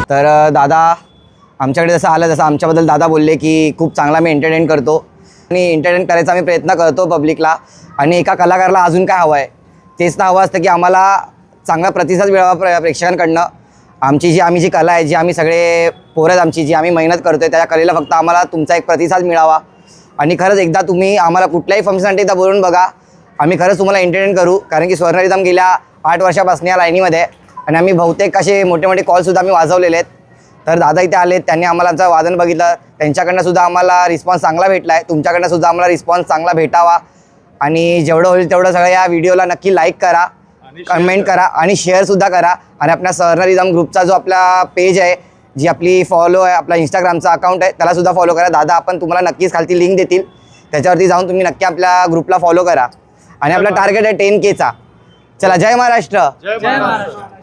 तर दादा आमच्याकडे जसं आलं तसं आमच्याबद्दल दादा बोलले की खूप चांगला मी एंटरटेन करतो आणि एंटरटेन करायचा आम्ही प्रयत्न करतो पब्लिकला. आणि एका कलाकाराला अजून काय हवं आहे तेच तर हवं असतं की आम्हाला चांगला प्रतिसाद मिळावा प्रेक्षकांकडनं. आम्ही जी कला आहे, जी आम्ही सगळे पोरं आमची जी आम्ही मेहनत करतो आहे, त्या कलेला फक्त आम्हाला तुमचा एक प्रतिसाद मिळावा. आणि खरंच एकदा तुम्ही आम्हाला कुठल्याही फंक्शनसाठी एकदा बोलून बघा. आम्ही खरंच तुम्हाला एंटरटेन करू, कारण की स्वर्ण रिदम गेल्या 8 वर्षापासून या लाईनीमध्ये आणि आम्ही बहुतेक असे मोठे मोठे कॉलसुद्धा आम्ही वाजवलेले आहेत. तर दादा इथे आले, त्यांनी आम्हाला आमचं वादन बघितलं, त्यांच्याकडनं सुद्धा आम्हाला रिस्पॉन्स चांगला भेटला आहे. तुमच्याकडनं सुद्धा आम्हाला रिस्पॉन्स चांगला भेटावा. आणि जेवढं होईल तेवढं सगळं या व्हिडिओला नक्की लाईक करा, कमेंट करा आणि शेअरसुद्धा करा. आणि आपल्या स्वर्ण रिदम ग्रुपचा जो आपला पेज आहे, जी आपली फॉलो आहे, आपला इंस्टाग्रामचा अकाउंट आहे, त्यालासुद्धा फॉलो करा. दादा आपण तुम्हाला नक्कीच खालती लिंक देतील, त्याच्यावरती जाऊन तुम्ही नक्की आपल्या ग्रुपला फॉलो करा. आणि आपला टार्गेट आहे 10K चा. चला, जय महाराष्ट्र. जय महाराष्ट्र.